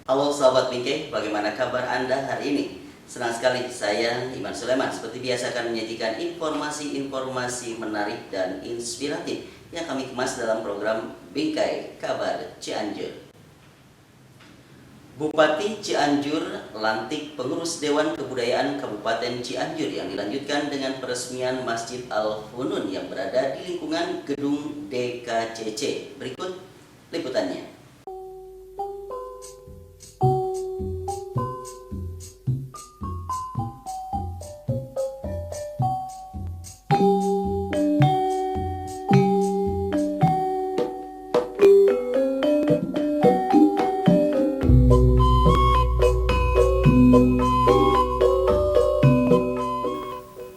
Halo sahabat Bingkai, bagaimana kabar Anda hari ini? Senang sekali saya Iman Sulaiman seperti biasa akan menyajikan informasi-informasi menarik dan inspiratif yang kami kemas dalam program Bingkai Kabar Cianjur. Bupati Cianjur lantik pengurus Dewan Kebudayaan Kabupaten Cianjur yang dilanjutkan dengan peresmian Masjid Al-Funun yang berada di lingkungan gedung DKCC. Berikut liputannya.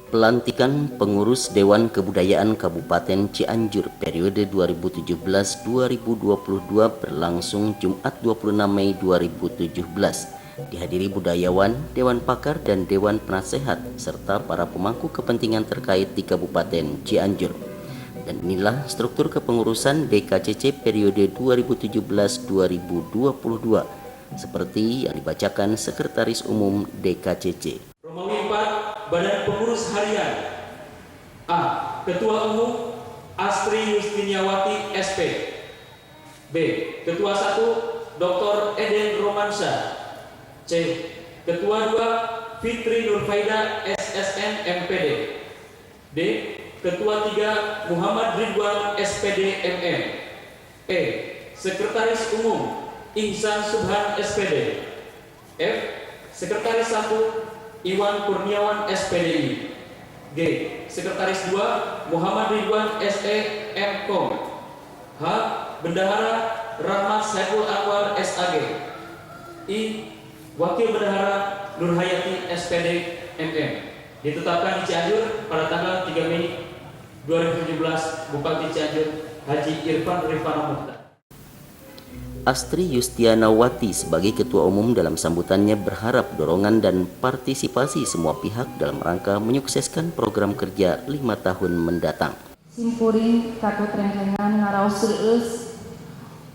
Pelantikan pengurus Dewan Kebudayaan Kabupaten Cianjur periode 2017-2022 berlangsung Jumat 26 Mei 2017. Dihadiri budayawan, dewan pakar dan dewan penasehat serta para pemangku kepentingan terkait di Kabupaten Cianjur. Dan inilah struktur kepengurusan DKCC periode 2017-2022 seperti yang dibacakan Sekretaris Umum DKCC. Romawi 4 Badan Pengurus Harian. A. Ketua Umum Astri Yustiniawati SP. B. Ketua 1 Dr. Eden Romansyah. C. Ketua 2 Fitri Nurfaida SSN MPD. D. Ketua 3 Muhammad Ridwan SPD MM. E. Sekretaris Umum Ihsan Subhan SPD. F. Sekretaris 1 Iwan Kurniawan SPDI. G. Sekretaris 2 Muhammad Ridwan SE MKOM. H. Bendahara Rahmat Saiful Anwar SAG. I. Wakil Bendahara Nurhayati SPD MM. Ditetapkan di Cianjur pada tanggal 3 Mei 2017 Bupati Cianjur Haji Irfan Rifana Mukhtar. Astri Yustianawati sebagai Ketua Umum dalam sambutannya berharap dorongan dan partisipasi semua pihak dalam rangka menyukseskan program kerja 5 tahun mendatang. Simpuring katut rengkengan ngaraos seueus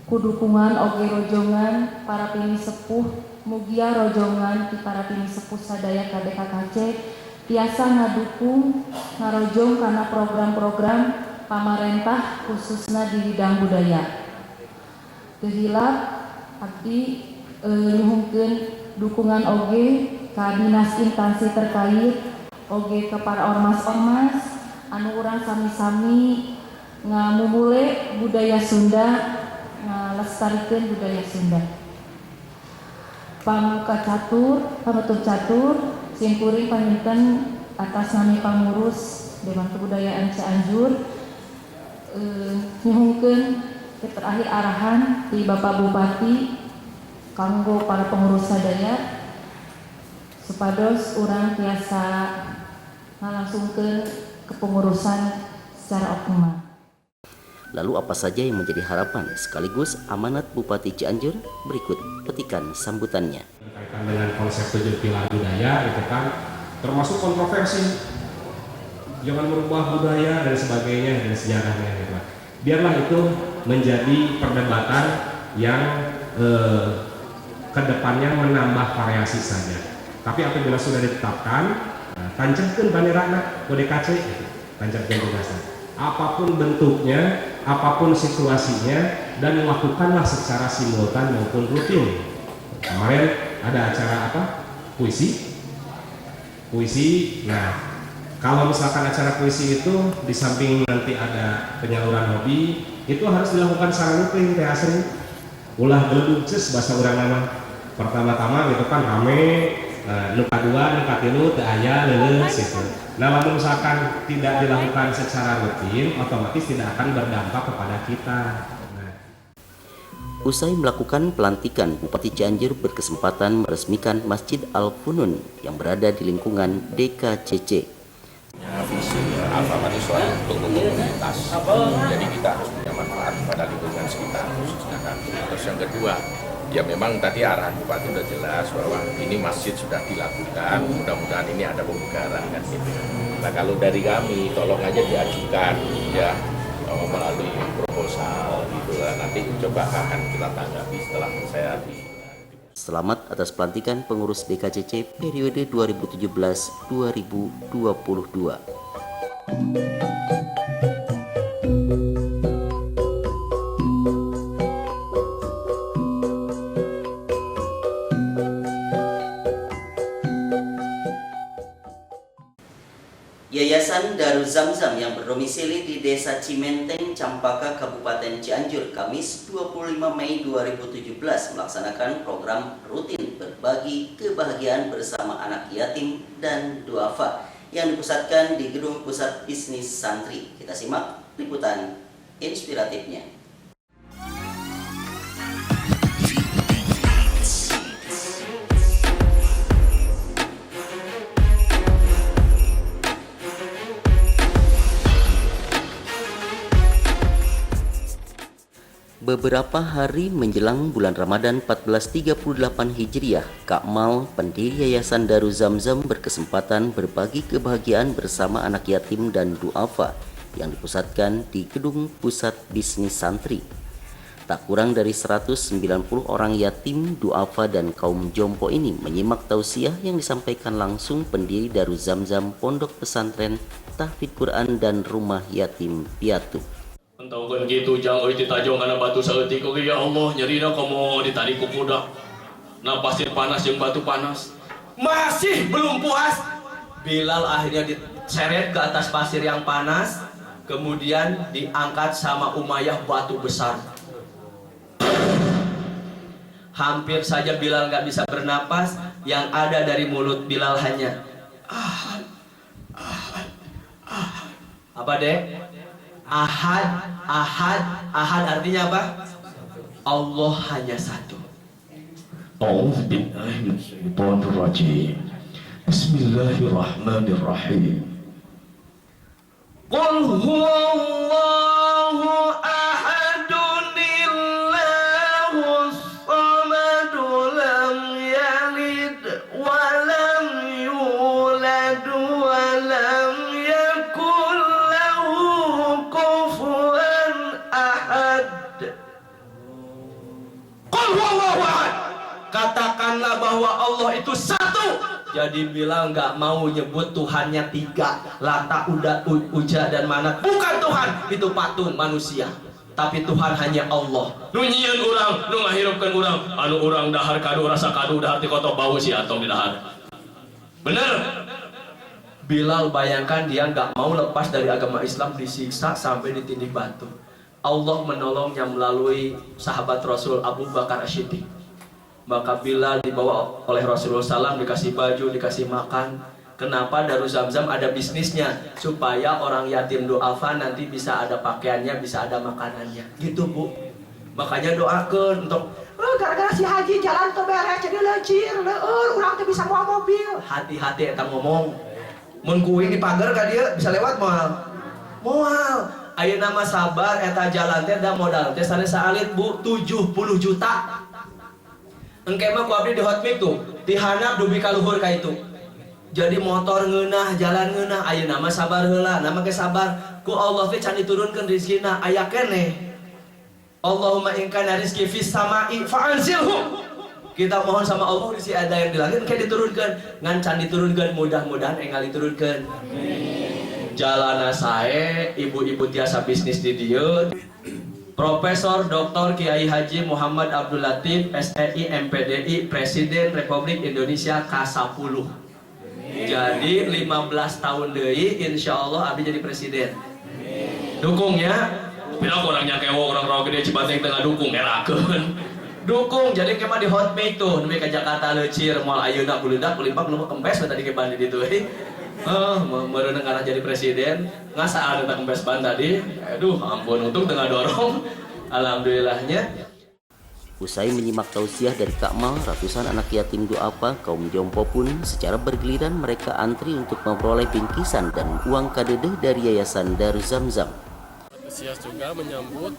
ku dukungan oge rojongan para pini sepuh mugia rojongan ti para pini sepuh sadaya KDKKC tiasa ngadukung ngarojong kana program-program pamarentah khususna di bidang budaya. Tehilap abdi nyuhungkeun dukungan oge ka dinas instansi terkait oge ke para ormas-ormas anu urang sami-sami ngamumule budaya Sunda, ngalestarikeun budaya Sunda. Pamuka panutup catur simpuring panginten atas nami pangurus Dewan Kebudayaan Cianjur nyuhungkeun terakhir arahan di Bapak Bupati kanggo para pengurus sadaya supados urang tiasa ngalangsungkeun kepengurusan secara optimal. Lalu apa saja yang menjadi harapan sekaligus amanat Bupati Cianjur? Berikut petikan sambutannya. Berkaitan dengan konsep 7 pilar budaya itu kan termasuk kontroversi, jangan merubah budaya dan sebagainya dan sejarahnya gitu. Biarlah itu menjadi perdebatan yang kedepannya menambah variasi saja. Tapi apabila sudah ditetapkan, tancapkan banderana DKC, tancapkan tugasnya. Apapun bentuknya, apapun situasinya, dan lakukanlah secara simultan maupun rutin. Kemarin ada acara apa? Puisi. Nah, kalau misalkan acara puisi itu di samping nanti ada penyaluran hobi, itu harus dilakukan secara rutin teh asri. Ulah geledug ceus bahasa urang nama. Pertama-tama gitu kan rame nuka dua, nuka tilu, teu aya leuleus gitu. Nah, lamun misalkan tidak dilakukan secara rutin, otomatis tidak akan berdampak kepada kita. Usai melakukan pelantikan, Bupati Cianjur berkesempatan meresmikan Masjid Al-Funun yang berada di lingkungan DKCC. Visi Alfamart itu untuk komunitas, jadi kita harus punya manfaat pada lingkungan sekitar, khususnya kami. Terus yang kedua, ya memang tadi arahan Bupati sudah jelas bahwa ini masjid sudah dilakukan, mudah-mudahan ini ada pembugaran kan gitu. Nah kalau dari kami, tolong aja diajukan ya melalui proposal gitu lah. Nanti coba akan kita tanggapi setelah saya Selamat atas pelantikan pengurus DKCC periode 2017-2022. Yayasan Darul Zamzam yang berdomisili di Desa Cimenteng, Campaka, Kabupaten Cianjur, Kamis 25 Mei 2017 melaksanakan program rutin berbagi kebahagiaan bersama anak yatim dan duafa yang dipusatkan di Gedung Pusat Bisnis Santri. Kita simak liputan inspiratifnya. Beberapa hari menjelang bulan Ramadan 1438 Hijriah, Ka'mal, pendiri Yayasan Darul Zamzam berkesempatan berbagi kebahagiaan bersama anak yatim dan duafa yang dipusatkan di Gedung Pusat Bisnis Santri. Tak kurang dari 190 orang yatim, duafa dan kaum jompo ini menyimak tausiah yang disampaikan langsung pendiri Darul Zamzam, Pondok Pesantren, Tahfidz Quran dan Rumah Yatim Piatu. Entaukan gitu jangan ditajong karena batu saeutik oge ya Allah nyerina komo ditarik ku kuda. Nah pasir panas yang batu panas. Masih belum puas. Bilal akhirnya diseret ke atas pasir yang panas, kemudian diangkat sama Umayyah batu besar. Hampir saja Bilal nggak bisa bernapas, yang ada dari mulut Bilal hanya ahad, ahad, ahad. Apa dek? Ahad, ahad, ahad artinya apa? Allah hanya satu. A'udzu billahi minasyaitonir rajim. Bismillahirrahmanirrahim. Qul huwallahu ahadun illahus samadu lam yalid wa lam yulad wa lam yakul lahu kufuwan ahad. Qul huwallahu ahad. Katakanlah bahwa Allah itu satu. Jadi bilang nggak mau nyebut Tuhannya tiga, Lata, Uja dan Manat. Bukan Tuhan, itu patung manusia. Tapi Tuhan hanya Allah. Nu nyieun urang, nu ngahirupkeun urang, anu urang dahar kadu rasa kadu dahar ti koto bau si atong di dahar. Bener? Bilal bayangkan dia nggak mau lepas dari agama Islam, disiksa sampai ditindih batu. Allah menolongnya melalui sahabat Rasul Abu Bakar As-Siddiq. Maka Bilal dibawa oleh Rasulullah SAW, dikasih baju, dikasih makan. Kenapa Darul Zamzam ada bisnisnya? Supaya orang yatim duafa nanti bisa ada pakaiannya, bisa ada makanannya. Gitu Bu. Makanya doakan untuk gara-gara si Haji jalan tuh beres jadi lecir, orang tuh bisa bawa mobil. Hati-hati eta ngomong. Mun kuing di pagar ka dia bisa lewat moal. Moal. Ayeuna mah sabar eta jalan teh da modal teh sanes alit Bu, 70 juta. Engke mah ku abdi di hot mic tuh, dihanap dubi ka luhur ka itu. Jadi motor ngeunah, jalan ngeunah, ayeuna mah sabar heula, nama ge sabar. Ku Allah teh can diturunkeun rezekina aya keneh. Allahumma in kana rizqi fis sama'i fa'anzilhu. Kita mohon sama Allah rezeki ada yang di langit engke diturunkeun, ngan can diturunkeun mudah-mudahan enggal diturunkeun. Amin. Jalana sae ibu-ibu tiasa bisnis di dieu. Profesor Dr. Kiai Haji Muhammad Abdul Latif SEI MPDI Presiden Republik Indonesia ke-10. Jadi 15 tahun deui insyaallah abdi jadi presiden. Dukung ya. Pira orangnya kewo orang rawa gede Cibateng tengah dukung erakeun. dukung jadi kemah di hotmate tuh demi ke Jakarta lecir mal ayeuna buledak bulimpak nu kempes tadi ke Bali ditu meureun ngarah jadi presiden ngasa ada kempes ban tadi aduh ampun untung tengah dorong alhamdulillahnya. Usai menyimak tausiah dari Kakmal, ratusan anak yatim duafa kaum jompo pun secara bergiliran mereka antri untuk memperoleh bingkisan dan uang kadedeh dari Yayasan Darul Zamzam. Antusias juga menyambut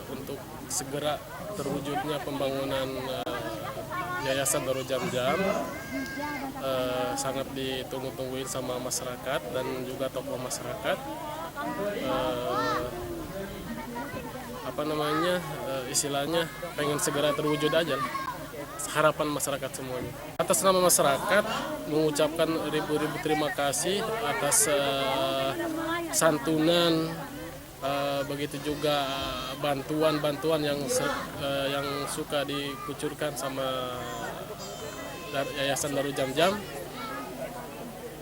untuk segera terwujudnya pembangunan Yayasan Darul Zamzam, sangat ditunggu-tungguin sama masyarakat dan juga tokoh masyarakat. Istilahnya pengen segera terwujud aja harapan masyarakat semuanya. Atas nama masyarakat mengucapkan ribu-ribu terima kasih atas santunan, begitu juga bantuan-bantuan yang suka dikucurkan sama Yayasan Darul Zamzam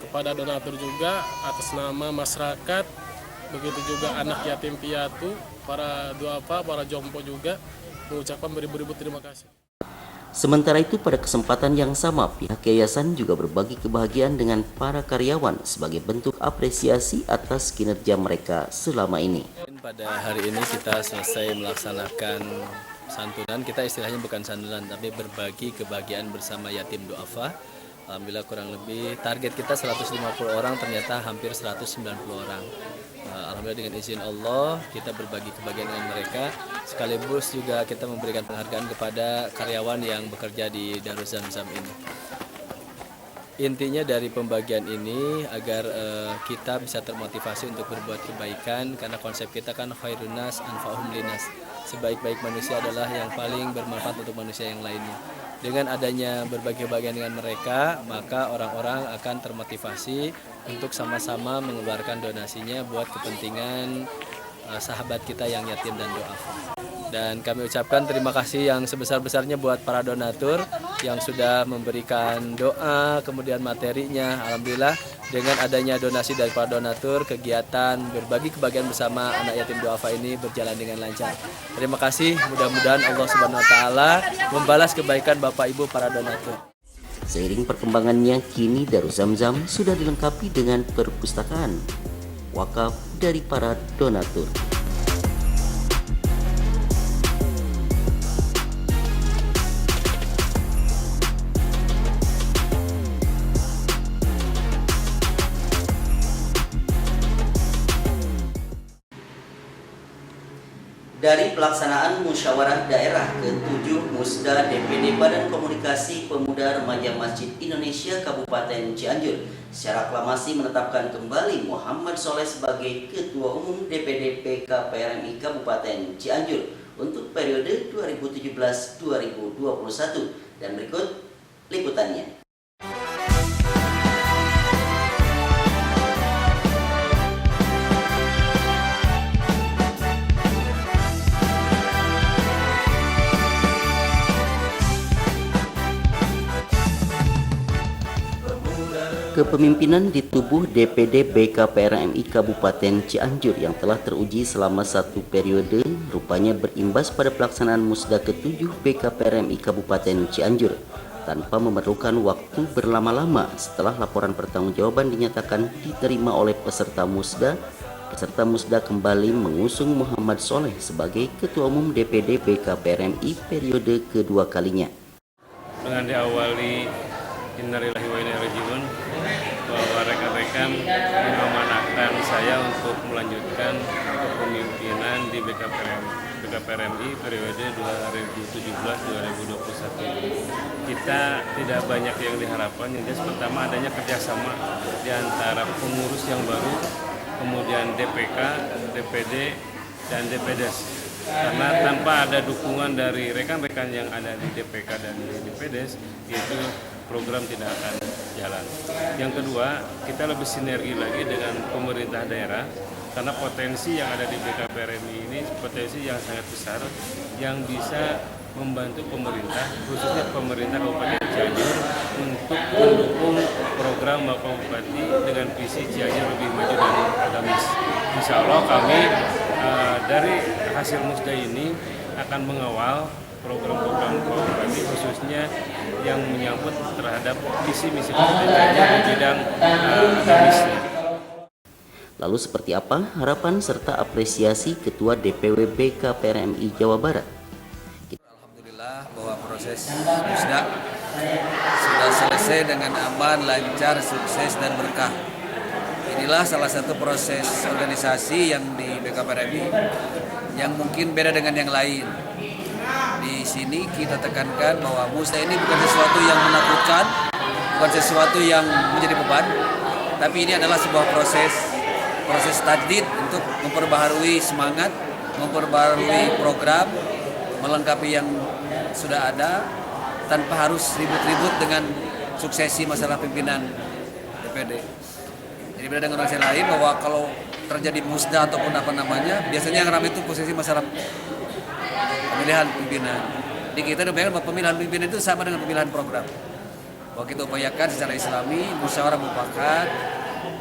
kepada donatur juga atas nama masyarakat, begitu juga anak yatim piatu, para duafa, para jompo juga mengucapkan beribu-ribu terima kasih. Sementara itu pada kesempatan yang sama pihak yayasan juga berbagi kebahagiaan dengan para karyawan sebagai bentuk apresiasi atas kinerja mereka selama ini. Pada hari ini kita selesai melaksanakan santunan, kita istilahnya bukan santunan tapi berbagi kebahagiaan bersama yatim duafa. Alhamdulillah kurang lebih target kita 150 orang, ternyata hampir 190 orang. Alhamdulillah dengan izin Allah kita berbagi kebahagiaan dengan mereka, sekaligus juga kita memberikan penghargaan kepada karyawan yang bekerja di Darul Zamzam ini. Intinya dari pembagian ini agar kita bisa termotivasi untuk berbuat kebaikan, karena konsep kita kan khairun nas anfa'uhum linas. Sebaik-baik manusia adalah yang paling bermanfaat untuk manusia yang lainnya. Dengan adanya berbagi kebahagiaan dengan mereka, maka orang-orang akan termotivasi untuk sama-sama mengeluarkan donasinya buat kepentingan sahabat kita yang yatim dan duafa. Dan kami ucapkan terima kasih yang sebesar-besarnya buat para donatur yang sudah memberikan doa, kemudian materinya. Alhamdulillah dengan adanya donasi dari para donatur, kegiatan berbagi kebahagiaan bersama anak yatim duafa ini berjalan dengan lancar. Terima kasih, mudah-mudahan Allah Subhanahu wa taala membalas kebaikan Bapak Ibu para donatur. Seiring perkembangannya, kini Darul Zamzam sudah dilengkapi dengan perpustakaan wakaf dari para donatur. Dari pelaksanaan musyawarah daerah ke-7 Musda DPD Badan Komunikasi Pemuda Remaja Masjid Indonesia Kabupaten Cianjur secara aklamasi menetapkan kembali Muhammad Soleh sebagai Ketua Umum DPD PKPRMI Kabupaten Cianjur untuk periode 2017-2021, dan berikut liputannya. Kepemimpinan di tubuh DPD BKPRMI Kabupaten Cianjur yang telah teruji selama satu periode rupanya berimbas pada pelaksanaan Musda ke-7 BKPRMI Kabupaten Cianjur tanpa memerlukan waktu berlama-lama. Setelah laporan pertanggungjawaban dinyatakan diterima oleh peserta Musda kembali mengusung Muhammad Soleh sebagai Ketua Umum DPD BKPRMI periode kedua kalinya. Dengan diawali innalillahi wa inna ilaihi raji'un, bahwa rekan-rekan mengamanahkan saya untuk melanjutkan kepemimpinan di BKPRMI periode 2017-2021. Kita tidak banyak yang diharapkan, yang jelas pertama adanya kerjasama di antara pengurus yang baru, kemudian DPK, DPD, dan DPDes. Karena tanpa ada dukungan dari rekan-rekan yang ada di DPK dan di DPDes, itu program tidak akan jalan. Yang kedua, kita lebih sinergi lagi dengan pemerintah daerah, karena potensi yang ada di BKPRMI ini potensi yang sangat besar yang bisa membantu pemerintah, khususnya pemerintah Kabupaten Cianjur untuk mendukung program Bapak Bupati dengan visi Cianjur lebih maju dan agamis. Insya Allah kami dari hasil musda ini akan mengawal program-program kooperatif khususnya yang menyangkut terhadap visi misi kementeriannya di bidang agamisnya. Lalu seperti apa harapan serta apresiasi Ketua DPW BKPRMI Jawa Barat? Alhamdulillah bahwa proses musda sudah selesai dengan aman, lancar, sukses, dan berkah. Inilah salah satu proses organisasi yang di BKPRMI yang mungkin beda dengan yang lain. Di sini kita tekankan bahwa musda ini bukan sesuatu yang menakutkan, bukan sesuatu yang menjadi beban, tapi ini adalah sebuah proses tajdid untuk memperbaharui semangat, memperbaharui program, melengkapi yang sudah ada tanpa harus ribut-ribut dengan suksesi masalah pimpinan DPD. Jadi beda dengan organisasi lain bahwa kalau terjadi musda ataupun apa namanya, biasanya yang ramai itu posisi masalah pemilihan pimpinan. Di kita upayakan bahwa pemilihan pimpinan itu sama dengan pemilihan program. Bahwa kita upayakan secara islami, musyawarah mufakat,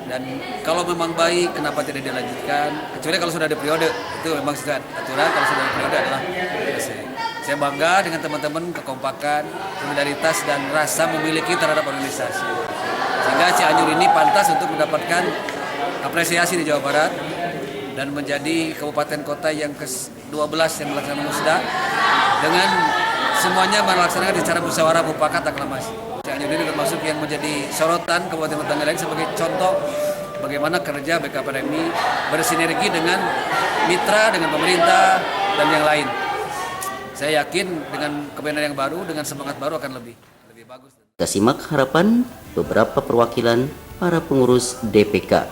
dan kalau memang baik, kenapa tidak dilanjutkan? Kecuali kalau sudah ada periode, itu memang sesuai aturan. Kalau sudah ada periode adalah selesai. Saya bangga dengan teman-teman kekompakan, solidaritas dan rasa memiliki terhadap organisasi. Sehingga Cianjur ini pantas untuk mendapatkan apresiasi di Jawa Barat dan menjadi kabupaten kota yang ke-12 yang melaksanakan musda dengan semuanya melaksanakan secara musyawarah mufakat aklamasi. Cianjur ini termasuk yang menjadi sorotan kabupaten tetangga lain sebagai contoh bagaimana kerja BKPRMI bersinergi dengan mitra, dengan pemerintah dan yang lain. Saya yakin dengan kepemimpinan yang baru, dengan semangat baru akan lebih bagus. Kita simak harapan beberapa perwakilan para pengurus DPK.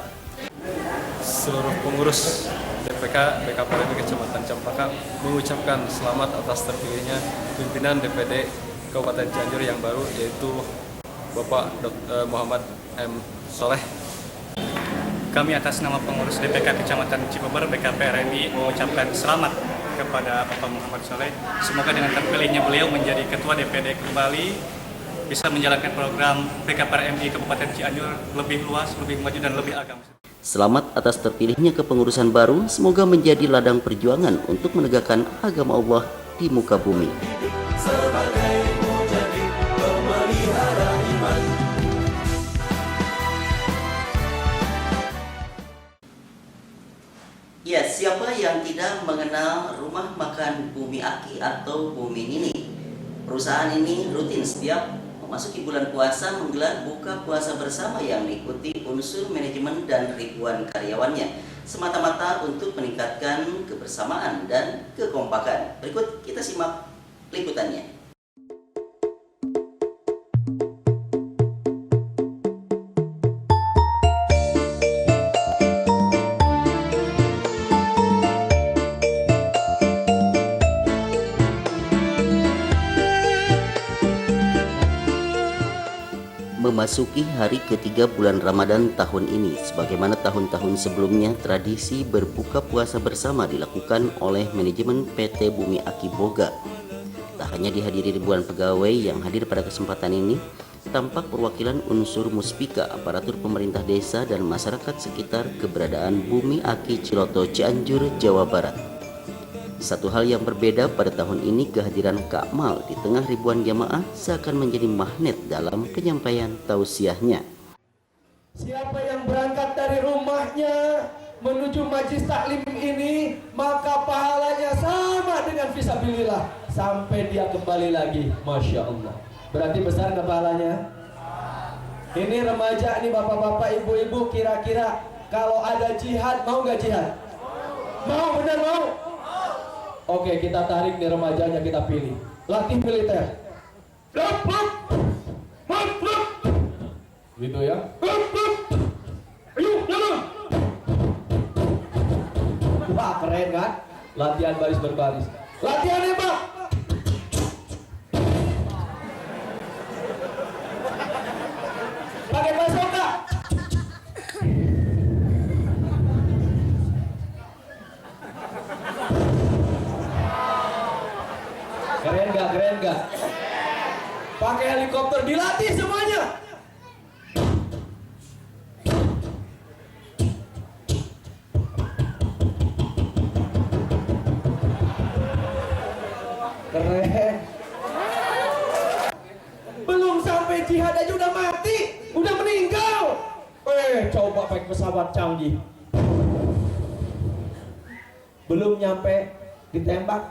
Seluruh pengurus DPK BKPRMI Kecamatan Cempaka mengucapkan selamat atas terpilihnya pimpinan DPD Kabupaten Cianjur yang baru, yaitu Bapak Dr. Muhammad M. Soleh. Kami atas nama pengurus DPK Kecamatan Cibeber BKPRMI mengucapkan selamat kepada Bapak Muhammad Soleh. Semoga dengan terpilihnya beliau menjadi Ketua DPD kembali bisa menjalankan program BKPRMI Kabupaten Cianjur lebih luas, lebih maju dan lebih agamis. Selamat atas terpilihnya kepengurusan baru, semoga menjadi ladang perjuangan untuk menegakkan agama Allah di muka bumi. Ya, siapa yang tidak mengenal rumah makan Bumi Aki atau Bumi Nini? Perusahaan ini rutin setiap memasuki bulan puasa menggelar buka puasa bersama yang diikuti unsur manajemen dan ribuan karyawannya, semata-mata untuk meningkatkan kebersamaan dan kekompakan. Berikut kita simak liputannya. Memasuki hari ketiga bulan Ramadan tahun ini, sebagaimana tahun-tahun sebelumnya, tradisi berbuka puasa bersama dilakukan oleh manajemen PT Bumi Aki Boga. Tak hanya dihadiri ribuan pegawai yang hadir pada kesempatan ini, tampak perwakilan unsur muspika, aparatur pemerintah desa dan masyarakat sekitar keberadaan Bumi Aki Ciloto Cianjur, Jawa Barat. Satu hal yang berbeda pada tahun ini, kehadiran Kak Mal di tengah ribuan jamaah seakan menjadi magnet dalam penyampaian tausiahnya. Siapa yang berangkat dari rumahnya menuju majlis taklim ini, maka pahalanya sama dengan fisabilillah sampai dia kembali lagi. Masya Allah. Berarti besar nggak pahalanya? Ini remaja, ini bapak-bapak, ibu-ibu, kira-kira kalau ada jihad mau nggak jihad? Mau, benar mau? Oke, kita tarik nih remajanya, kita pilih. Latih militer. Gitu ya. Ayo, jalan. Wah, keren kan? Latihan baris berbaris. Latihan nembak. Pakai bazooka. Keren gak? Keren gak? Pakai helikopter, dilatih semuanya. keren. Belum sampai jihad aja udah mati, udah meninggal. Coba pakai pesawat canggih. Belum nyampe ditembak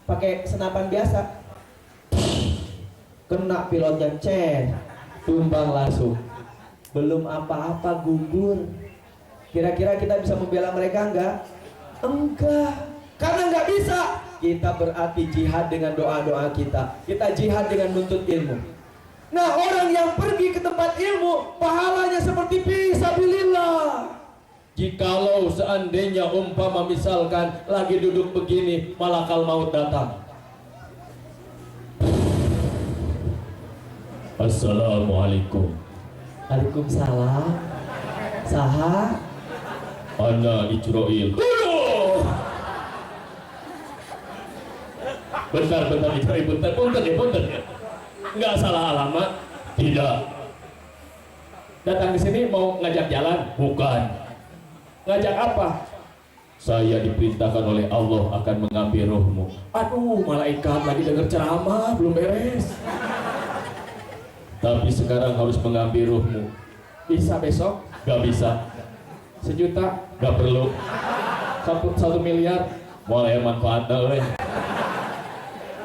pakai senapan biasa. Kena pilotnya, tumbang langsung. Belum apa-apa gugur. Kira-kira kita bisa membela mereka enggak? Enggak. Karena enggak bisa. Kita berarti jihad dengan doa-doa kita. Kita jihad dengan nuntut ilmu. Nah, orang yang pergi ke tempat ilmu pahalanya seperti fisabilillah. Jikalau seandainya umpama misalkan lagi duduk begini, malakal maut datang. Assalamualaikum. Waalaikumsalam. Saha? Ana Ijroil. Bentar, Ijroil, bentar ya. Nggak salah alamat? Tidak. Datang ke sini mau ngajak jalan? Bukan. Ngajak apa? Saya diperintahkan oleh Allah akan mengambil rohmu. Aduh, malaikat lagi dengar ceramah, belum beres. Tapi sekarang harus mengambil rohmu. Bisa besok? Gak bisa. 1 juta? Gak perlu. 1 miliar? Mulai manfaatnya.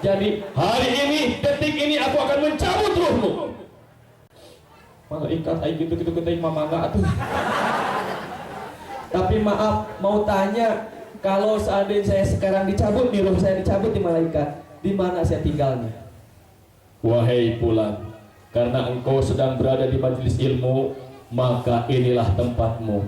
Jadi hari ini, detik ini aku akan mencabut rohmu. Malaikat aing gitu keting mamangga atuh. Tapi maaf, mau tanya, kalau seandainya saya sekarang dicabut, nih roh saya dicabut di malaikat, di mana saya tinggalnya? Wahai Fulan, karena engkau sedang berada di majelis ilmu, maka inilah tempatmu.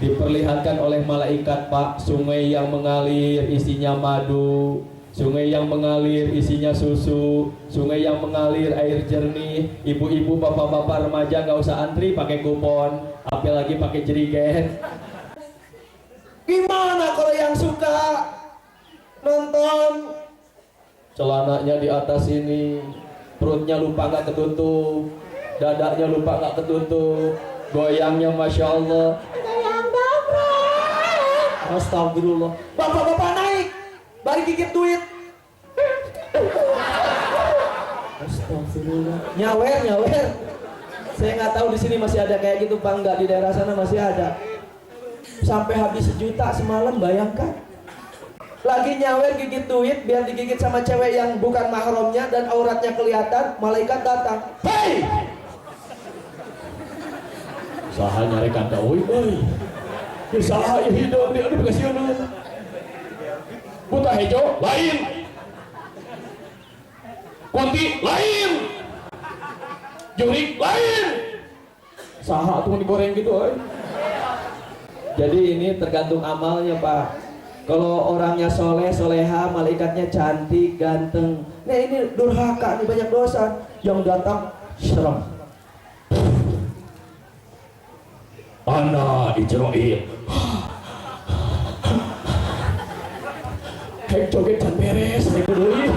Diperlihatkan oleh malaikat, Pak, sungai yang mengalir isinya madu, sungai yang mengalir isinya susu, sungai yang mengalir air jernih. Ibu-ibu, bapak-bapak remaja nggak usah antri pakai kupon, apalagi pakai jerigen. Gimana kalau yang suka nonton celananya di atas ini, perutnya lupa nggak ketutup, dadanya lupa nggak ketutup, goyangnya masya Allah. Astagfirullah. Bapak-bapak naik, balik gigit duit. Astagfirullah. Nyawer. Saya nggak tahu di sini masih ada kayak gitu, Bang. Nggak, di daerah sana masih ada. Sampai habis 1 juta semalam, bayangkan. Lagi nyawer gigit duit biar digigit sama cewek yang bukan mahramnya dan auratnya kelihatan, malaikat datang. Hei! Saha nyarekan ka euy. Saha ieu hidup di kasieun. Buta hejo lain. Kunti lain. Jurik lain. Saha tuh digoreng gitu euy. Jadi ini tergantung amalnya, Pak. Kalau orangnya soleh, soleha, malaikatnya cantik, ganteng. Nah ini durhaka, ini banyak dosa. Yang datang serem. Ana Ijroil. Kayak joget can beres, naik deui.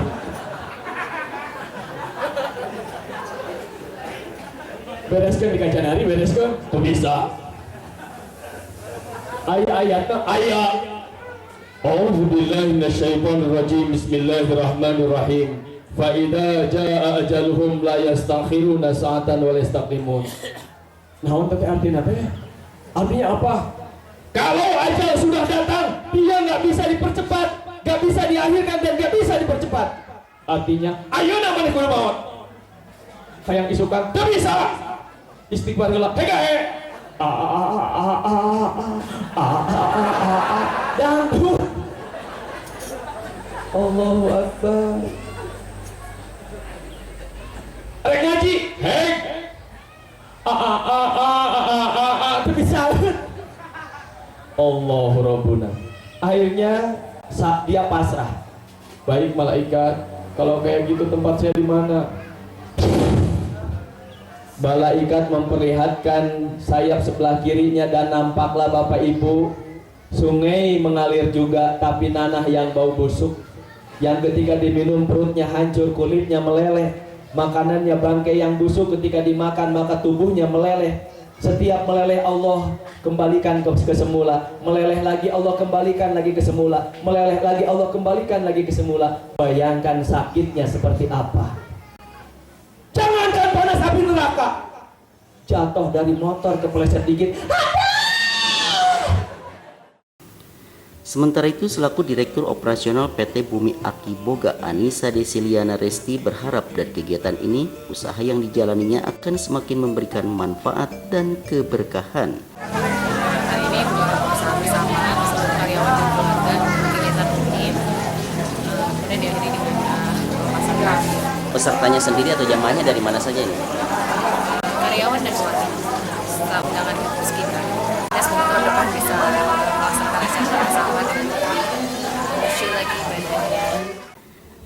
Bereskeun di kancanari, bereskeun. Tuh bisa. Ayat-ayatnya ayat. A'udzu billahi minasyaitonir rajim. Bismillahirrahmanirrahim. Fa idza jaa ajaluhum la yastakhiruna sa'atan wa la yastaqdimun. Naon teh artinya teh? Artinya apa? Kalau ajal sudah datang, dia nggak bisa dipercepat, nggak bisa diakhirkan dan nggak bisa dipercepat. Artinya, ayo namanya kudu maut. Hayang isukan, nggak bisa. Istighfar heula, hegae. Dangdut. Allahu Akbar. Ada ngaji, hei. Itu bisa. Allahu Rabbuna. Akhirnya dia pasrah. Baik malaikat, kalau kayak gitu tempat saya di mana? Malaikat memperlihatkan sayap sebelah kirinya dan nampaklah Bapak Ibu sungai mengalir juga, tapi nanah yang bau busuk, yang ketika diminum perutnya hancur, kulitnya meleleh. Makanannya bangkai yang busuk, ketika dimakan maka tubuhnya meleleh. Setiap meleleh Allah kembalikan ke semula, meleleh lagi Allah kembalikan lagi ke semula, meleleh lagi Allah kembalikan lagi ke semula. Bayangkan sakitnya seperti apa. Jangankan panas api neraka, jatuh dari motor kepleset dikit. Sementara itu, selaku Direktur Operasional PT Bumi Aki Boga, Anissa Desiliana Resti berharap dari kegiatan ini, usaha yang dijalaninya akan semakin memberikan manfaat dan keberkahan. Hari ini berusaha bersama seluruh karyawan dan keluarga kegiatan ini kemudian diakhiri dengan pasang grafik. Pesertanya sendiri atau jamaahnya dari mana saja ini? Karyawan dan keluarga setelah undangan sekitar. Ya, semoga tahun depan bisa melaksanakan acara bersama dan bersyukur lagi ibadahnya.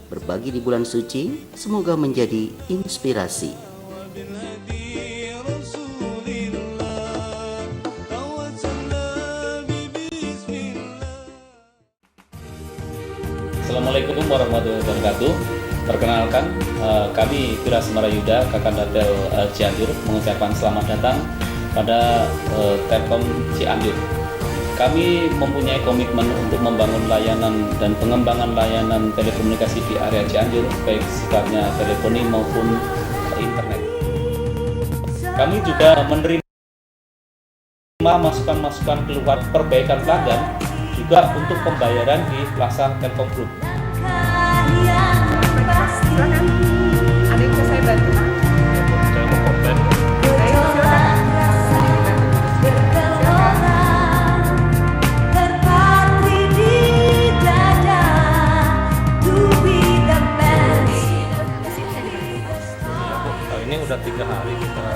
Berbagi di bulan suci, semoga menjadi inspirasi. Assalamualaikum warahmatullahi wabarakatuh. Perkenalkan, kami Firas Marayuda, Kakandatel Cianjur, mengucapkan selamat datang pada Telkom Cianjur. Kami mempunyai komitmen untuk membangun layanan dan pengembangan layanan telekomunikasi di area Cianjur, baik sifatnya teleponi maupun internet. Kami juga menerima masukan-masukan keluar perbaikan pelanggan juga untuk pembayaran di Plaza Telkom Group. Silakan. Ada yang bisa saya bantu, Pak? Saya mau komplain. Baik, silakan. Ini udah 3 hari kita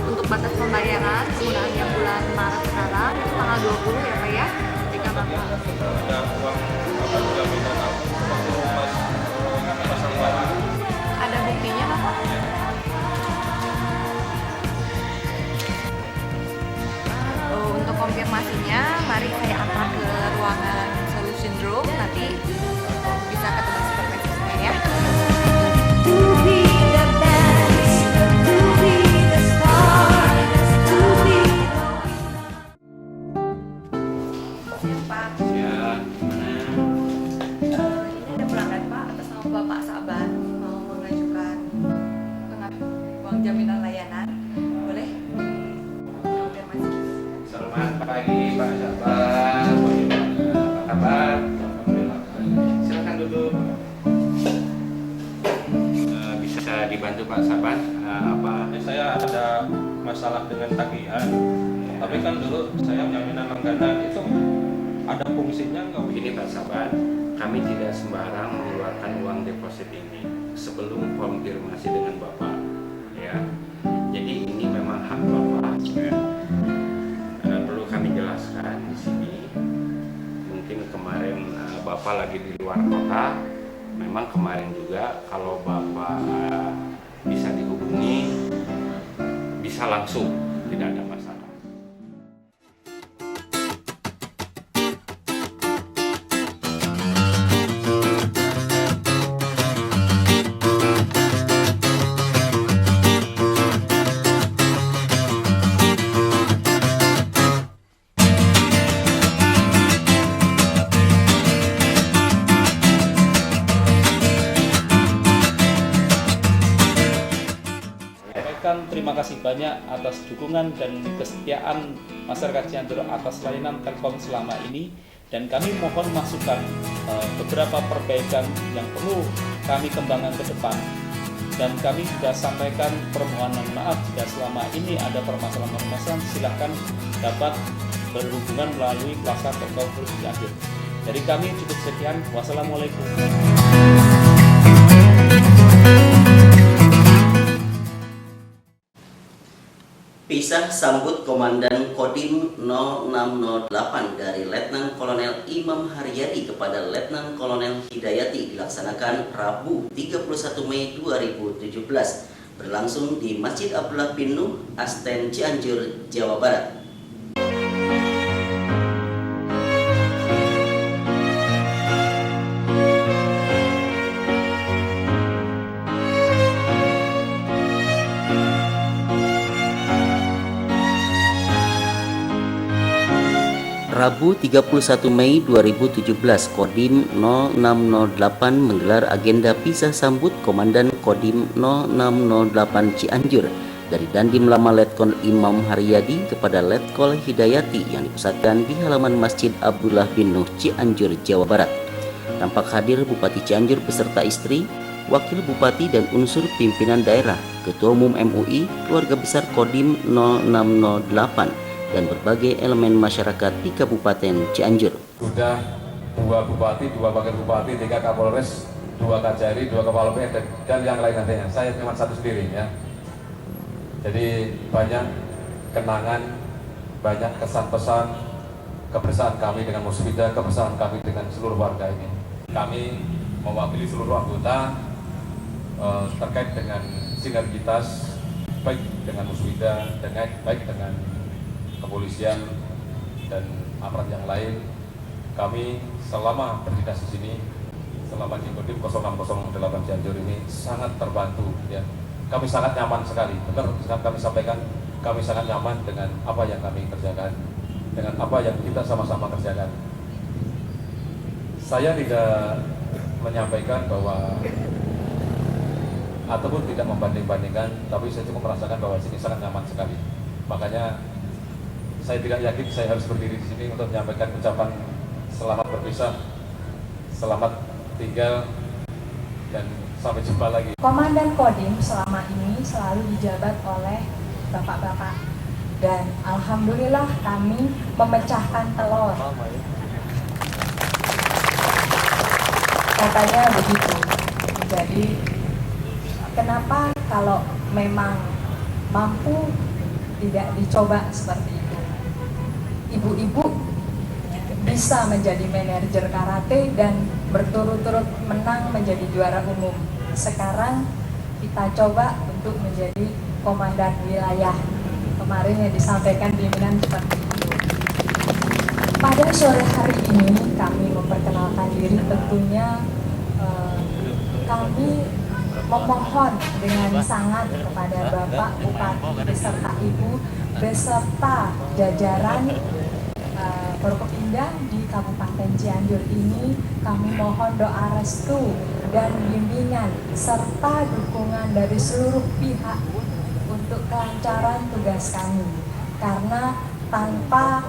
Untuk batas pembayaran penggunaan yang bulan Maret sekarang itu tanggal 20 ya Pak ya. Jika Bapak ada uang apa jaminan pasang barang. ada buktinya Bapak? Untuk konfirmasinya, mari saya antar ke ruangan solution room, nanti bisa ketemu supervisornya ya. Ya, gimana? Ini ada pelanggan Pak, atas nama Bapak Saban mau mengajukan uang jaminan layanan, boleh? Konfirmasi. Selamat pagi Pak Sabar, apa kabar? Silakan duduk. Bisa dibantu Pak Sabar? Apa? Saya ada masalah dengan tagihan. Tapi kan dulu saya jaminan langganan itu ada fungsinya nggak? Begini Pak Sabar, kami tidak sembarang mengeluarkan uang deposit ini sebelum konfirmasi dengan Bapak. Ya, jadi ini memang hak Bapak. Perlu kami jelaskan di sini. Mungkin kemarin Bapak lagi di luar kota. Memang kemarin juga kalau Bapak bisa dihubungi, bisa langsung, tidak ada masalah. Terima kasih banyak atas dukungan dan kesetiaan masyarakat Cianjur atas layanan Telkom selama ini, dan kami mohon masukan beberapa perbaikan yang perlu kami kembangkan ke depan, dan kami juga sampaikan permohonan maaf jika selama ini ada permasalahan-permasalahan. Silahkan dapat berhubungan melalui Plaza Telkom Group Cianjur. Dari kami cukup sekian. Wassalamualaikum. Pisah sambut Komandan Kodim 0608 dari Letnan Kolonel Imam Haryadi kepada Letnan Kolonel Hidayati dilaksanakan Rabu 31 Mei 2017 berlangsung di Masjid Abdullah bin Nuh, Asten Cianjur, Jawa Barat. Rabu 31 Mei 2017, Kodim 0608 menggelar agenda pisah sambut Komandan Kodim 0608 Cianjur dari Dandim Lama Letkol Imam Haryadi kepada Letkol Hidayati yang dipusatkan di halaman Masjid Abdullah bin Nuh Cianjur, Jawa Barat. Tampak hadir Bupati Cianjur beserta istri, Wakil Bupati dan unsur pimpinan daerah, Ketua Umum MUI, keluarga besar Kodim 0608 dan berbagai elemen masyarakat di Kabupaten Cianjur. Sudah 2 bupati, 2 wakil bupati, 3 kapolres, 2 kajari, 2 kepala BNN dan yang lain nantinya. Saya cuma satu sendiri ya. Jadi banyak kenangan, banyak kesan-pesan, kebersamaan kami dengan Musbidah, kebersamaan kami dengan seluruh warga ini. Kami mewakili seluruh anggota terkait dengan sinergitas baik dengan Musbidah, baik dengan kepolisian dan aparat yang lain. Kami selama bertugas di sini, selama di Kodim 0608 Cianjur ini sangat terbantu ya. Kami sangat nyaman sekali. Benar, kami sampaikan, kami sangat nyaman dengan apa yang kami kerjakan, dengan apa yang kita sama-sama kerjakan. Saya tidak menyampaikan bahwa ataupun tidak membanding-bandingkan, tapi saya cuma merasakan bahwa sini sangat nyaman sekali. Makanya saya tidak yakin saya harus berdiri di sini untuk menyampaikan ucapan selamat berpisah, selamat tinggal, dan sampai jumpa lagi. Komandan Kodim selama ini selalu dijabat oleh bapak-bapak, dan alhamdulillah kami memecahkan telur. Katanya begitu. Jadi kenapa kalau memang mampu tidak dicoba seperti itu? Ibu-ibu bisa menjadi manajer karate dan berturut-turut menang menjadi juara umum. Sekarang kita coba untuk menjadi komandan wilayah. Kemarin yang disampaikan pimpinan seperti itu. Pada sore hari ini kami memperkenalkan diri, tentunya kami memohon dengan sangat kepada Bapak Bupati beserta Ibu beserta jajaran Forkopimda di Kabupaten Cianjur ini. Kami mohon doa restu dan bimbingan serta dukungan dari seluruh pihak untuk kelancaran tugas kami, karena tanpa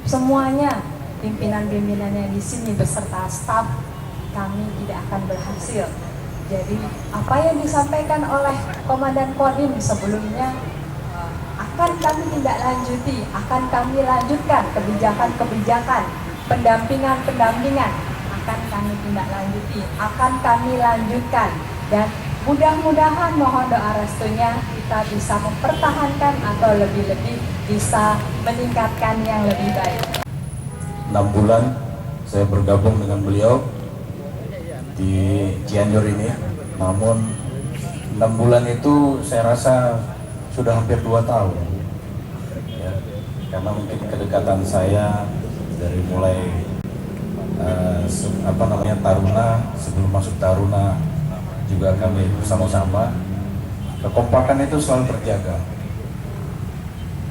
semuanya pimpinan-pimpinan yang di sini beserta staf kami tidak akan berhasil. Jadi apa yang disampaikan oleh Komandan Kodim sebelumnya akan kami tindak lanjuti, akan kami lanjutkan kebijakan-kebijakan, pendampingan akan kami tindak lanjuti, akan kami lanjutkan, dan mudah-mudahan mohon doa restunya kita bisa mempertahankan atau lebih-lebih bisa meningkatkan yang lebih baik. 6 bulan saya bergabung dengan beliau di Cianjur ini, namun 6 bulan itu saya rasa sudah hampir 2 tahun ya, karena mungkin kedekatan saya dari mulai taruna, sebelum masuk taruna juga kami bersama-sama, kekompakan itu selalu terjaga,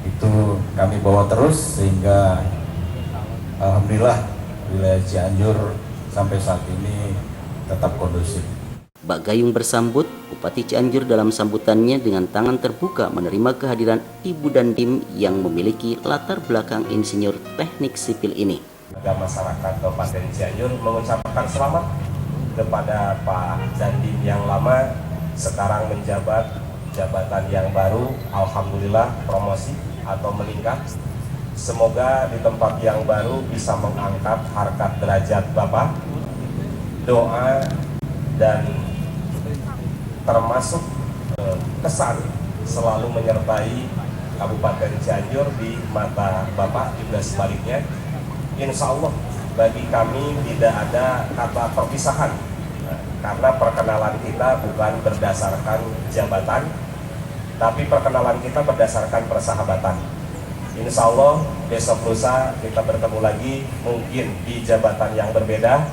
itu kami bawa terus sehingga alhamdulillah wilayah Cianjur sampai saat ini tetap kondusif. Bak Gayung bersambut Bupati Cianjur dalam sambutannya dengan tangan terbuka menerima kehadiran Ibu Dandim yang memiliki latar belakang insinyur teknik sipil ini. Masyarakat Kabupaten Cianjur mengucapkan selamat kepada Pak Dandim yang lama sekarang menjabat jabatan yang baru. Alhamdulillah promosi atau meningkat. Semoga di tempat yang baru bisa mengangkat harkat derajat Bapak. Doa dan termasuk kesan selalu menyertai Kabupaten Cianjur di mata Bapak, juga sebaliknya. Insya Allah bagi kami tidak ada kata perpisahan, karena perkenalan kita bukan berdasarkan jabatan, tapi perkenalan kita berdasarkan persahabatan. Insya Allah besok lusa kita bertemu lagi, mungkin di jabatan yang berbeda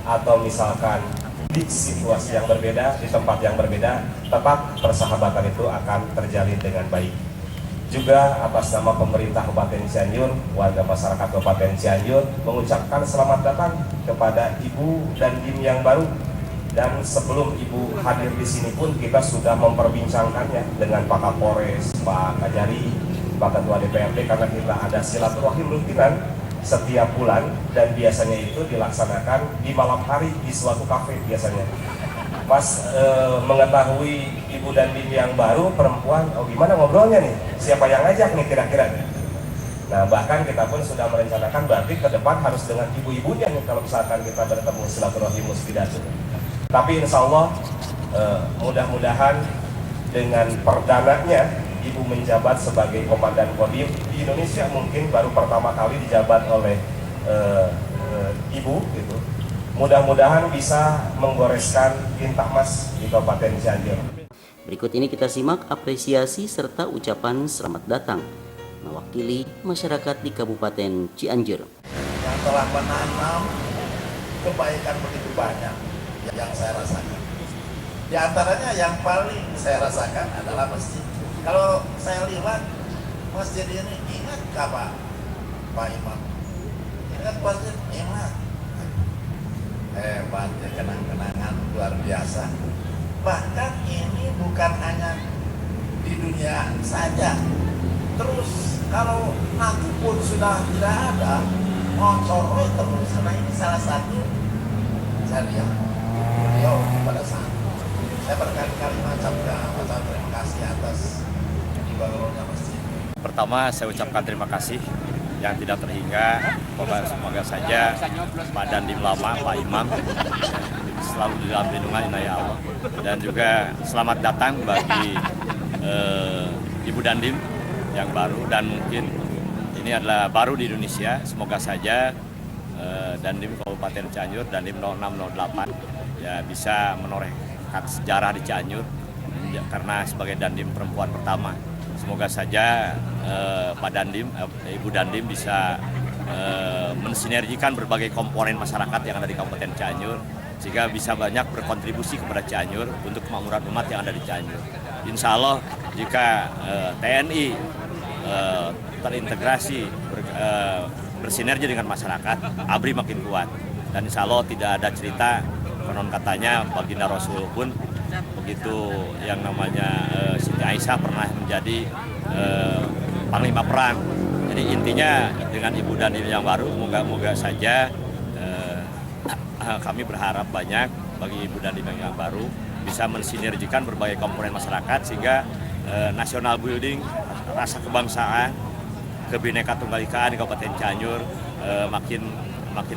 atau misalkan di situasi yang berbeda, di tempat yang berbeda, tetap persahabatan itu akan terjalin dengan baik. Juga atas nama pemerintah Kabupaten Cianjur, warga masyarakat Kabupaten Cianjur mengucapkan selamat datang kepada Ibu Dandim yang baru. Dan sebelum Ibu hadir di sini pun kita sudah memperbincangkannya dengan Pak Kapolres, Pak Kajari, Pak Ketua DPRD, karena kita ada silaturahim rutinan setiap bulan dan biasanya itu dilaksanakan di malam hari di suatu kafe biasanya. Pas mengetahui Ibu Dandim yang baru perempuan, oh gimana ngobrolnya nih? Siapa yang ngajak nih kira-kira? Nah bahkan kita pun sudah merencanakan berarti ke depan harus dengan ibu-ibunya nih kalau misalkan kita bertemu silaturahim musbidatun. Tapi insya Allah mudah-mudahan dengan perdananya Ibu menjabat sebagai Komandan Kodim di Indonesia, mungkin baru pertama kali dijabat oleh Ibu gitu. Mudah-mudahan bisa menggoreskan tinta emas di Kabupaten Cianjur. Berikut ini kita simak apresiasi serta ucapan selamat datang mewakili masyarakat di Kabupaten Cianjur. Yang telah menanam kebaikan begitu banyak yang saya rasakan. Di antaranya yang paling saya rasakan adalah masjid. Kalau saya lihat masjid ini, ingat gak Pak Imam? Ingat masjid? Ingat. Hebat ya, kenang-kenangan luar biasa. Bahkan ini bukan hanya di dunia saja. Terus kalau nanti pun sudah tidak ada, motor terus. Nah ini salah satu saya lihat beliau pada saat saya berkali-kali mengucapkan terima kasih atas dibangunnya masjid. Pertama saya ucapkan terima kasih yang tidak terhingga. Semoga saja Pak Dandim lama, Pak Imam selalu di dalam lindungan inayah Allah. Dan juga selamat datang bagi Ibu Dandim yang baru dan mungkin ini adalah baru di Indonesia. Semoga saja Dandim Kabupaten Cianjur, Dandim 0608 ya bisa menorehkan sejarah di Cianjur karena sebagai Dandim perempuan pertama. Semoga saja Pak Dandim, Ibu Dandim bisa mensinergikan berbagai komponen masyarakat yang ada di Kabupaten Cianjur sehingga bisa banyak berkontribusi kepada Cianjur untuk kemakmuran umat yang ada di Cianjur. Insya Allah jika TNI terintegrasi bersinergi dengan masyarakat, ABRI makin kuat. Dan insya Allah tidak ada cerita konon katanya baginda Rasul pun begitu yang namanya Siti Aisyah pernah menjadi panglima perang. Jadi intinya dengan Ibu Dandim yang baru, moga-moga saja kami berharap banyak bagi Ibu Dandim yang baru bisa mensinergikan berbagai komponen masyarakat sehingga national building, rasa kebangsaan, Kebhinneka Tunggal Ika di Kabupaten Cianjur makin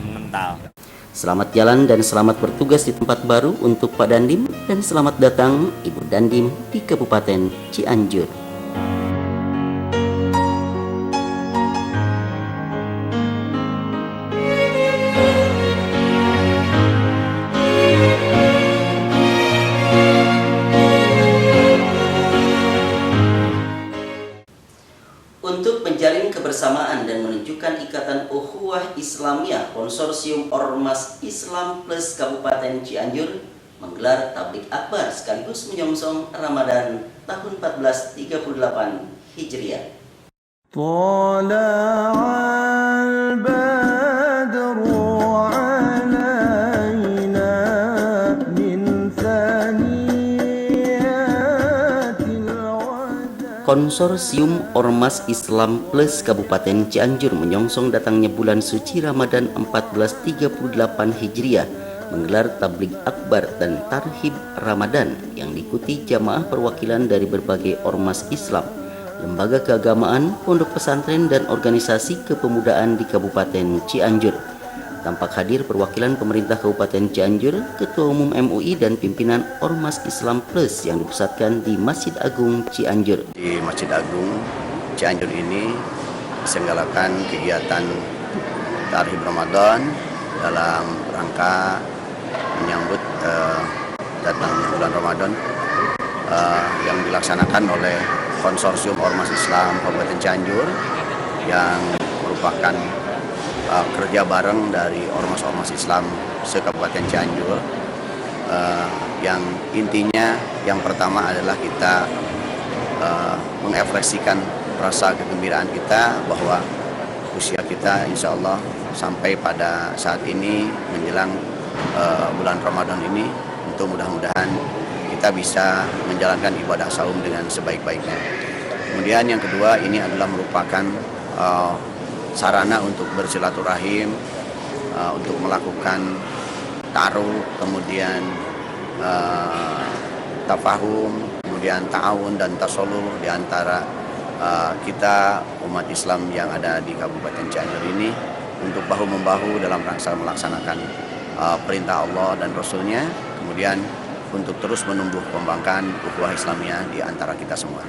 mengental. Selamat jalan dan selamat bertugas di tempat baru untuk Pak Dandim dan selamat datang Ibu Dandim di Kabupaten Cianjur. Untuk menjalin kebersamaan dan menunjukkan ikatan ukhuwah Islamiyah, Konsorsium Ormas Islam Plus Kabupaten Cianjur menggelar tablik akbar sekaligus menyongsong Ramadan tahun 1438 Hijriah. Konsorsium Ormas Islam Plus Kabupaten Cianjur menyongsong datangnya bulan suci Ramadan 1438 Hijriah menggelar tabligh akbar dan tarhib Ramadan yang diikuti jamaah perwakilan dari berbagai ormas Islam, lembaga keagamaan, pondok pesantren dan organisasi kepemudaan di Kabupaten Cianjur. Tampak hadir perwakilan pemerintah Kabupaten Cianjur, Ketua Umum MUI dan pimpinan Ormas Islam Plus yang dipusatkan di Masjid Agung Cianjur. Di Masjid Agung Cianjur ini diselenggarakan kegiatan tarhib Ramadan dalam rangka menyambut datangnya bulan Ramadan yang dilaksanakan oleh Konsorsium Ormas Islam Kabupaten Cianjur yang merupakan kerja bareng dari ormas-ormas Islam se-Kabupaten Cianjur yang intinya yang pertama adalah kita mengekspresikan rasa kegembiraan kita bahwa usia kita insya Allah sampai pada saat ini menjelang bulan Ramadan ini, untuk mudah-mudahan kita bisa menjalankan ibadah saum dengan sebaik-baiknya. Kemudian yang kedua, ini adalah merupakan sarana untuk bersilaturahim, untuk melakukan taruh, kemudian tafahum, kemudian ta'awun dan tasoluh di antara kita umat Islam yang ada di Kabupaten Cianjur ini, untuk bahu-membahu dalam rangka melaksanakan perintah Allah dan Rasul-Nya, kemudian untuk terus menumbuh kembangkan ukhuwah Islamiyah di antara kita semua.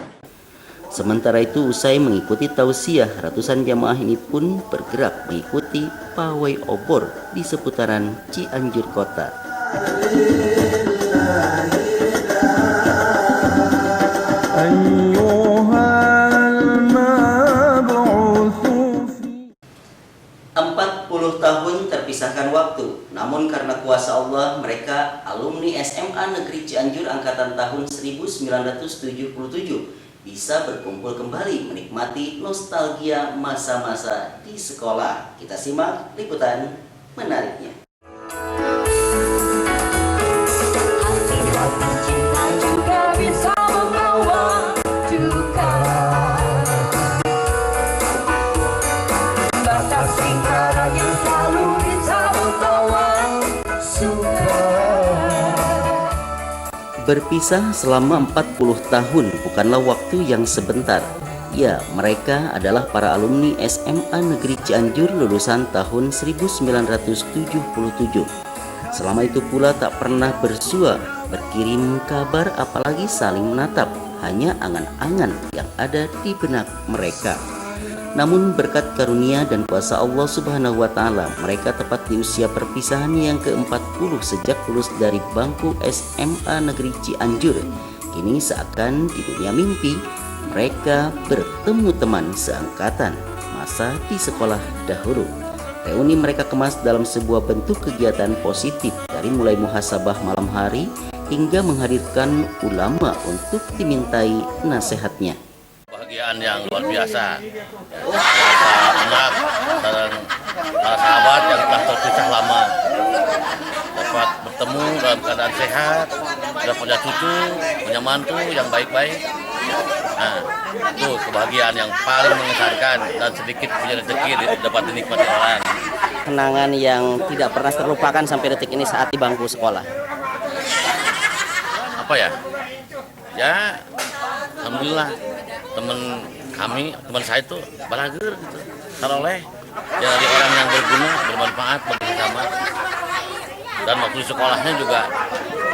Sementara itu, usai mengikuti tausiah, ratusan jamaah ini pun bergerak mengikuti pawai obor di seputaran Cianjur Kota. Tahun terpisahkan waktu, namun karena kuasa Allah, mereka alumni SMA Negeri Cianjur angkatan tahun 1977 bisa berkumpul kembali menikmati nostalgia masa-masa di sekolah. Kita simak liputan menariknya. Berpisah selama 40 tahun bukanlah waktu yang sebentar. Ya, mereka adalah para alumni SMA Negeri Cianjur lulusan tahun 1977. Selama itu pula tak pernah bersua, berkirim kabar, apalagi saling menatap. Hanya angan-angan yang ada di benak mereka. Namun berkat karunia dan kuasa Allah Subhanahu wa Ta'ala, mereka tepat di usia perpisahan yang ke-40 sejak lulus dari bangku SMA Negeri Cianjur. Kini seakan di dunia mimpi, mereka bertemu teman seangkatan masa di sekolah dahulu. Reuni mereka kemas dalam sebuah bentuk kegiatan positif, dari mulai muhasabah malam hari hingga menghadirkan ulama untuk dimintai nasihatnya. Kebahagiaan yang luar biasa, anak dan para sahabat yang telah terpisah lama dapat bertemu dalam keadaan sehat, sudah punya cucu, punya mantu yang baik-baik. Nah, itu kebahagiaan yang paling mengesankan, dan sedikit punya rezeki dapat dinikmati orang. Kenangan yang tidak pernah terlupakan sampai detik ini saat di bangku sekolah. Apa ya? Ya, alhamdulillah teman saya itu balager gitu, saloleh, jadi orang yang berguna, bermanfaat bagi sesama. Dan waktu di sekolahnya juga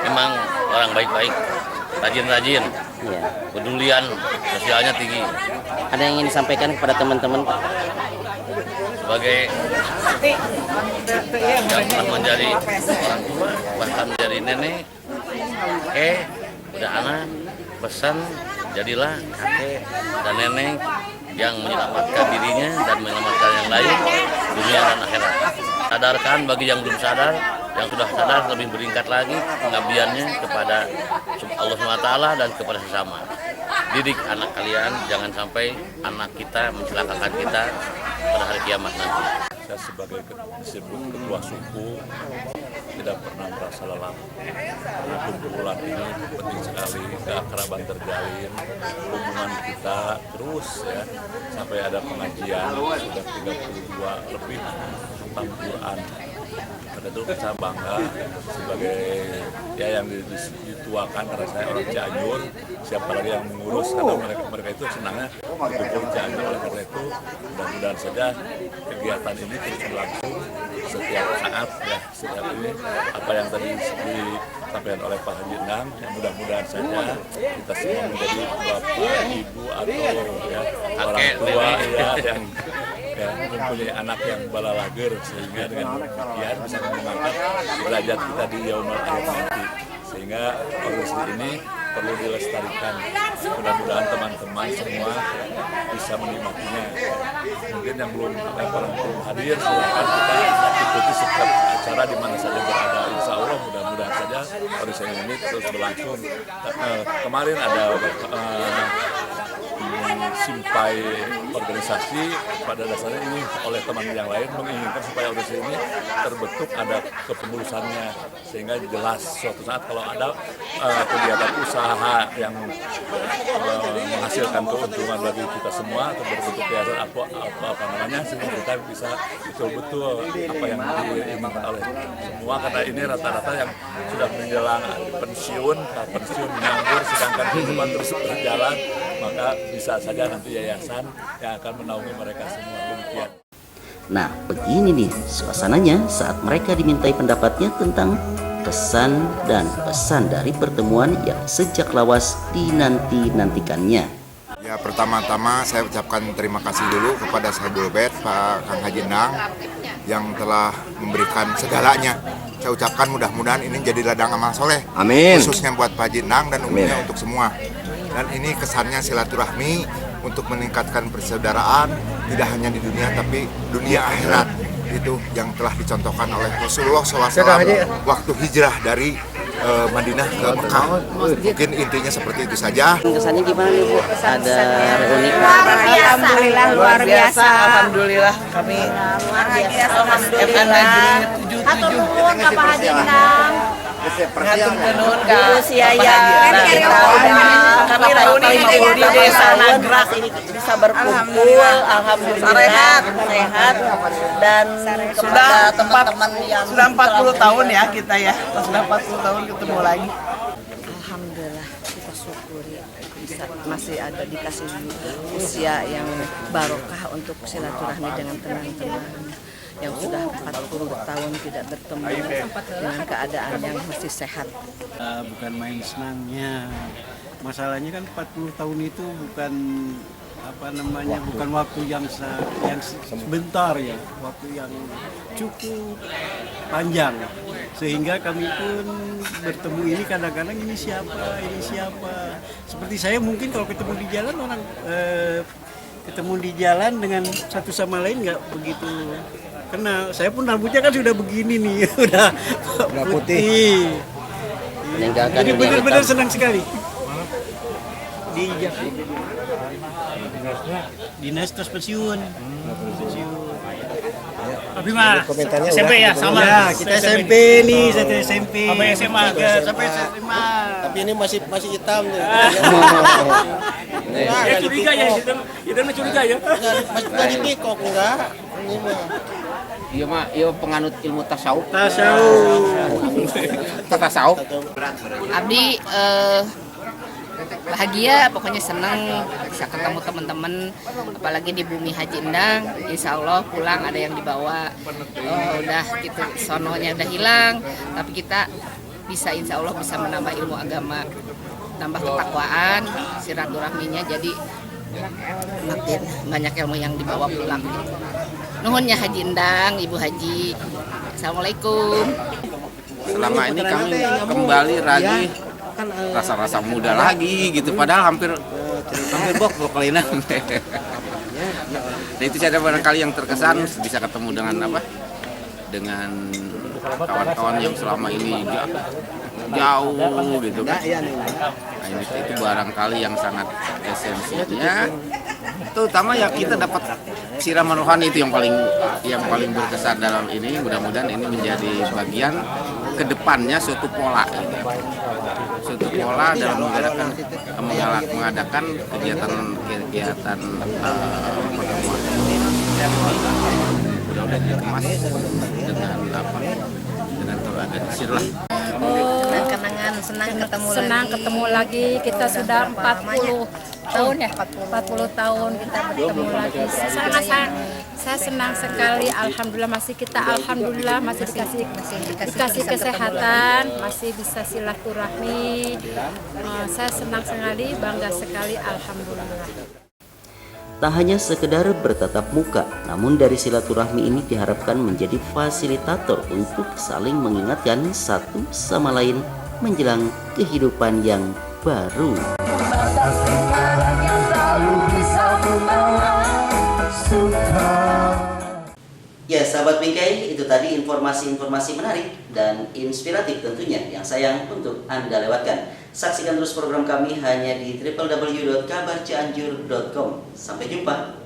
memang orang baik-baik, rajin-rajin, pedulian sosialnya tinggi. Ada yang ingin disampaikan kepada teman-teman sebagai yang telah menjadi orang tua, bahkan menjadi nenek, udah anak, pesan jadilah kakek dan nenek yang menyelamatkan dirinya dan menyelamatkan yang lain, dunia dan akhirat. Sadarkan bagi yang belum sadar, yang sudah sadar lebih beringkat lagi pengabdiannya kepada Allah SWT dan kepada sesama. Didik anak kalian, jangan sampai anak kita mencelakakan kita pada hari kiamat nanti. Saya sebagai disebut ketua suku tidak pernah merasa lelah. Karena kumpulan ini penting sekali, keakraban terjalin, hubungan kita terus ya, sampai ada pengajian sudah 32 lebih tentang Quran. Pada itu saya bangga sebagai ya yang dituakan, karena saya orang Cianjur, siapa lagi yang mengurus, karena mereka itu senangnya hidup di Cianjur. Oleh karena itu mudah-mudahan saja kegiatan ini terus berlangsung setiap saat ya, setiap ini apa yang tadi disampaikan oleh Pak Haji Endang, yang mudah-mudahan saja kita semua menjadi bapak, ibu atau ya, orang tua ya, yang mempunyai anak yang balalager, sehingga dengan demikian bisa mengangkat derajat kita di yaumul akhir nanti. Sehingga organisasi ini perlu dilestarikan. Mudah-mudahan teman-teman semua bisa menikmatinya. Mungkin yang belum hadir, silakan kita ikuti setiap acara di mana saja berada. Insya Allah mudah-mudahan saja organisasi ini terus berlangsung. Kemarin ada simpai organisasi pada dasarnya ini oleh teman yang lain menginginkan supaya organisasi ini terbentuk ada kepengurusannya sehingga jelas suatu saat kalau ada kegiatan usaha yang menghasilkan keuntungan bagi kita semua atau berbentuk yayasan apa namanya sehingga kita bisa betul-betul apa yang diinginkan oleh semua karena ini rata-rata yang sudah menjelang pensiun menganggur sedangkan kehidupan terus berjalan maka bisa saja nanti yayasan yang akan menaungi mereka semua demikian. Nah, begini nih suasananya saat mereka dimintai pendapatnya tentang kesan dan pesan dari pertemuan yang sejak lawas dinanti-nantikannya. Ya, pertama-tama saya ucapkan terima kasih dulu kepada Sahibul Bait Pak Kang Haji Endang yang telah memberikan segalanya. Saya ucapkan mudah-mudahan ini jadi ladang amal soleh. Amin. Khususnya buat Pak Haji Endang dan umumnya untuk semua. Dan ini kesannya silaturahmi untuk meningkatkan persaudaraan tidak hanya di dunia tapi dunia akhirat. Itu yang telah dicontohkan oleh Rasulullah SAW waktu hijrah dari Madinah ke Mekah. Mungkin intinya seperti itu saja. Kesannya gimana nih Bu? Ada reuni. Alhamdulillah luar biasa. Alhamdulillah kami Luar biasa. Alhamdulillah. Hatur nuhun ka Pak Haji Endang. Hatur nuhun ka usia ya. Kami reuni di Desa Nagrak ini bisa berkumpul. Alhamdulillah sehat dan kepada teman-teman yang sudah 40 tahun ya kita ya. Sudah 40 tahun ketemu lagi. Alhamdulillah kita syukuri bisa masih ada dikasih usia yang barokah untuk silaturahmi dengan teman-teman yang sudah 40 tahun tidak bertemu dengan keadaan yang masih sehat. Bukan main senangnya. Masalahnya kan 40 tahun itu bukan bukan waktu yang sebentar ya, waktu yang cukup panjang. Sehingga kami pun bertemu ini kadang-kadang ini siapa. Seperti saya mungkin kalau ketemu di jalan orang ketemu di jalan dengan satu sama lain nggak begitu kenal. Saya pun rambutnya kan sudah begini nih, udah putih. Jadi benar-benar senang sekali. Dinas terus pensiun. Tapi mah SMP ya sama. Ya, kita SMP nih, saya SMP. Sampai SMA sampai SMA. Tapi ini masih hitam nih. Ya curiga ya, kita curiga ya. Masih kikok enggak? Ini mah. Iya penganut ilmu tasawuf. Tasawuf. Abdi bahagia, pokoknya senang bisa ketemu teman-teman, apalagi di bumi Haji Endang. Insya Allah pulang ada yang dibawa, udah gitu sononya udah hilang, tapi kita bisa insya Allah bisa menambah ilmu agama, tambah ketakwaan, silaturahminya jadi makin banyak ilmu yang dibawa pulang. Gitu. Nuhunnya Haji Endang, Ibu Haji. Assalamualaikum. Selama ini kami kembali lagi rasa-rasa muda lagi gitu, padahal hampir bok kalian. Nah itu saya barangkali yang terkesan bisa ketemu dengan dengan kawan-kawan yang selama ini jauh gitu kan. Nah, itu barangkali yang sangat esensinya, terutama ya kita dapat siraman rohani itu yang paling berkesan dalam ini. Mudah-mudahan ini menjadi bagian kedepannya suatu pola gitu. Suatu pola dalam mengadakan kegiatan pertemuan ini. Mudah-mudahan dikemas dengan terorganisir lah. Kenangan Senang ketemu lagi. Kita sudah 40 tahun ya, 40 tahun kita bertemu lagi. Saya senang sekali. Alhamdulillah masih dikasih kesehatan, masih bisa silaturahmi. Saya senang sekali, bangga sekali. Alhamdulillah. Tak hanya sekedar bertatap muka, namun dari silaturahmi ini diharapkan menjadi fasilitator untuk saling mengingatkan satu sama lain menjelang kehidupan yang baru. Ya sahabat Bingkai, itu tadi informasi-informasi menarik dan inspiratif tentunya yang sayang untuk Anda lewatkan. Saksikan terus program kami hanya di www.kabarcianjur.com. Sampai jumpa.